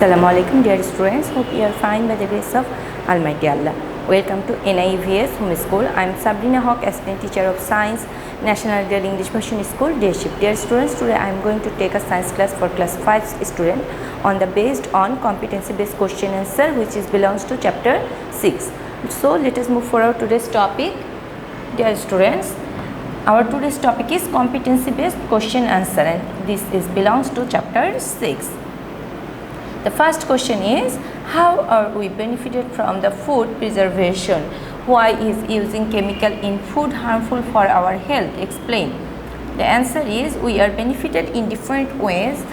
Assalamu alaikum dear students, hope you are fine by the grace of Almighty Allah. Welcome to NIVS Home School. I am Sabrina Hawk, assistant teacher of Science, National Ideal English Version School, Day Shift. Dear students, today I am going to take a science class for class 5 student on the based on competency based question answer which is belongs to chapter 6. So let us move forward to today's topic. Dear students, our today's topic is competency based question answer and this is belongs to chapter 6. The first question is, how are we benefited from the food preservation? Why is using chemical in food harmful for our health? Explain. The answer is, we are benefited in different ways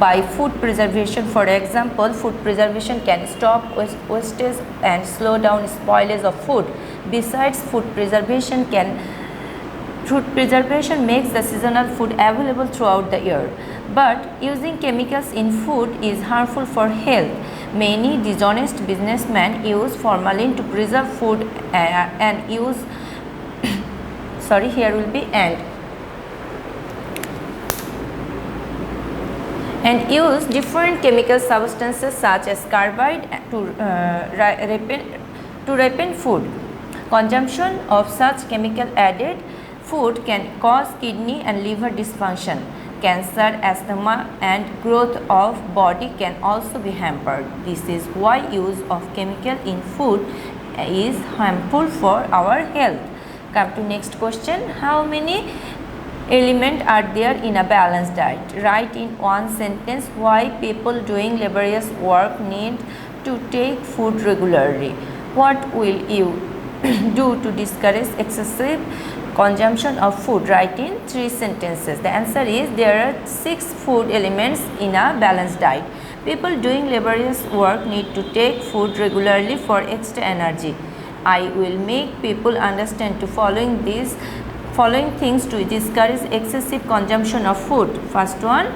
by food preservation. For example, food preservation can stop wastage and slow down spoilage of food. Besides, food preservation makes the seasonal food available throughout the year. But using chemicals in food is harmful for health. Many dishonest businessmen use formalin to preserve food and use use different chemical substances such as carbide to ripen food. Consumption of such chemical added food can cause kidney and liver dysfunction. Cancer, asthma and growth of body can also be hampered. This is why use of chemical in food is harmful for our health. Come to next question. How many elements are there in a balanced diet? Write in one sentence why people doing laborious work need to take food regularly. What will you do to discourage excessive consumption of food? Write in 3 sentences. The answer is, there are 6 food elements in a balanced diet. People doing laborious work need to take food regularly for extra energy. I will make people understand to following things to discourage excessive consumption of food. First one,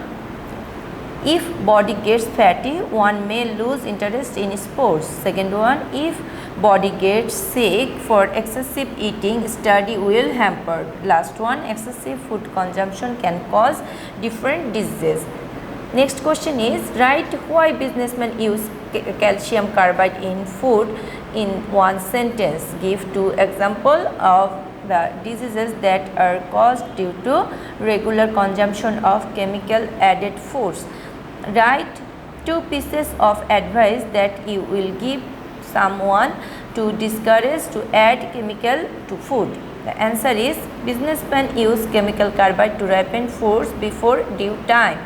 if body gets fatty, one may lose interest in sports. Second one, if body gets sick for excessive eating, study will hamper. Last one, excessive food consumption can cause different diseases. Next question is, write why businessmen use calcium carbide in food in one sentence. Give 2 examples of the diseases that are caused due to regular consumption of chemical added foods. Write 2 pieces of advice that you will give someone to discourage to add chemical to food. The answer is, businessmen use chemical carbide to ripen foods before due time.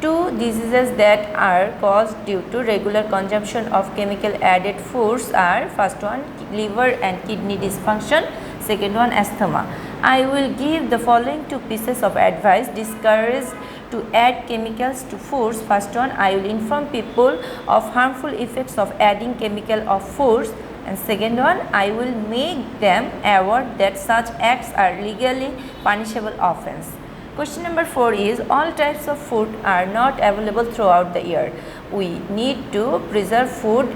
2 diseases that are caused due to regular consumption of chemical added foods are, first one, liver and kidney dysfunction, second one, asthma. I will give the following 2 pieces of advice. Discourage to add chemicals to foods. First one, I will inform people of harmful effects of adding chemical of foods. And second one, I will make them aware that such acts are legally punishable offense. Question number 4 is, all types of food are not available throughout the year. We need to preserve food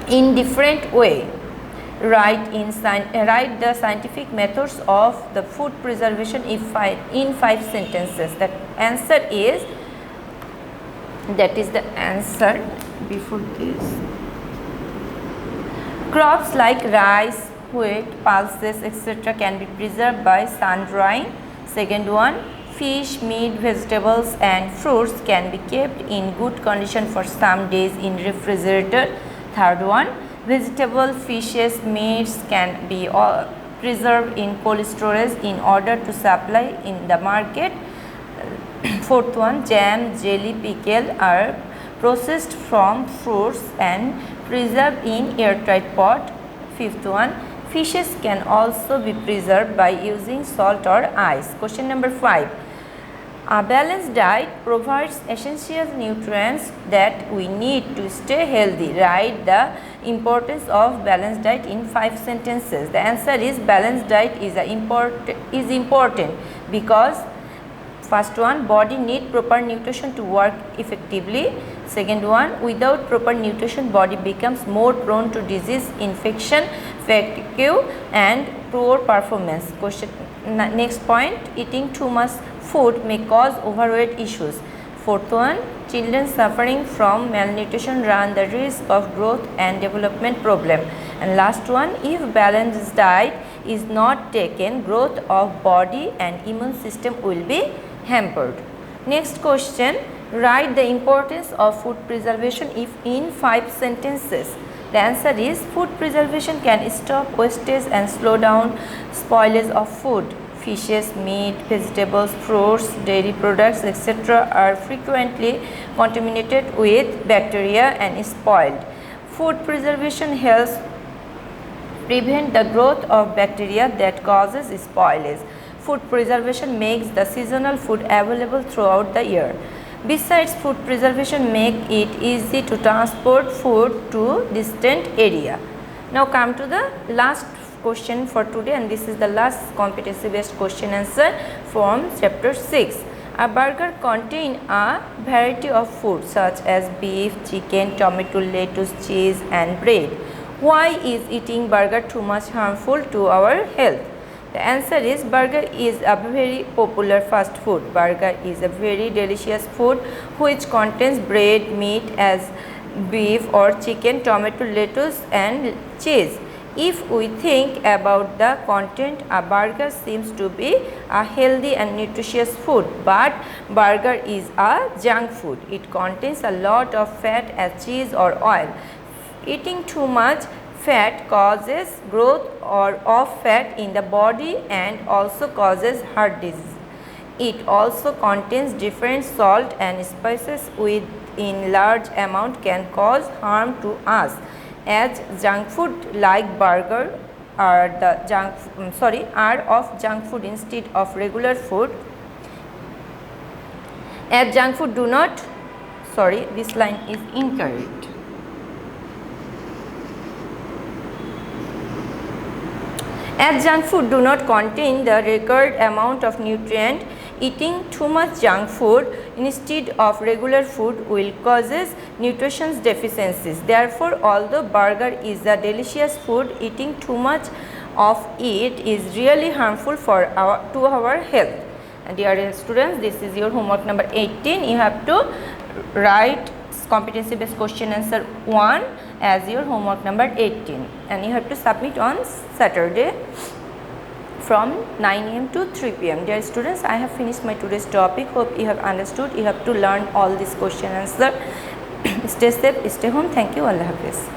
in different way. Write the scientific methods of the food preservation in 5 sentences. The answer is, before this, crops like rice, wheat, pulses, etc. can be preserved by sun drying. Second one, fish, meat, vegetables and fruits can be kept in good condition for some days in refrigerator. Third one, vegetable, fishes, meats can be preserved in cold storage in order to supply in the market. Fourth one, jam, jelly, pickle are processed from fruits and preserved in airtight pot. Fifth one, fishes can also be preserved by using salt or ice. Question number 5. A balanced diet provides essential nutrients that we need to stay healthy. Write the importance of balanced diet in 5 sentences. The answer is, balanced diet is important because, first one, body need proper nutrition to work effectively. Second one, without proper nutrition, body becomes more prone to disease, infection, fatigue and poor performance. Next point, eating too much food may cause overweight issues. Fourth one, children suffering from malnutrition run the risk of growth and development problem. And last one, if balanced diet is not taken, growth of body and immune system will be hampered. Next question, write the importance of food preservation if in 5 sentences. The answer is food preservation can stop wastage and slow down spoilage of food. Fishes, meat, vegetables, fruits, dairy products, etc. are frequently contaminated with bacteria and spoiled. Food preservation helps prevent the growth of bacteria that causes spoilage. Food preservation makes the seasonal food available throughout the year. Besides, food preservation makes it easy to transport food to distant area. Now come to the last question for today, and this is the last competency based question answer from chapter 6. A burger contains a variety of food such as beef, chicken, tomato, lettuce, cheese and bread. Why is eating burger too much harmful to our health? The answer is burger is a very popular fast food. Burger is a very delicious food which contains bread, meat as beef or chicken, tomato, lettuce and cheese. If we think about the content, a burger seems to be a healthy and nutritious food, but burger is a junk food. It contains a lot of fat as cheese or oil. Eating too much fat causes growth of fat in the body and also causes heart disease. It also contains different salt and spices which in large amount can cause harm to us. As junk food like burger are of junk food instead of regular food. As junk food do not, this line is incorrect. As junk food do not contain the required amount of nutrient, eating too much junk food instead of regular food will causes nutrition deficiencies. Therefore, although burger is a delicious food, eating too much of it is really harmful to our health. And dear students, this is your homework number 18. You have to write competency based question answer 1 as your homework number 18, and you have to submit on Saturday from 9 am to 3 pm. Dear students, I have finished my today's topic. Hope you have understood. You have to learn all this question answer. Stay safe, stay home. Thank you. Allah Hafiz.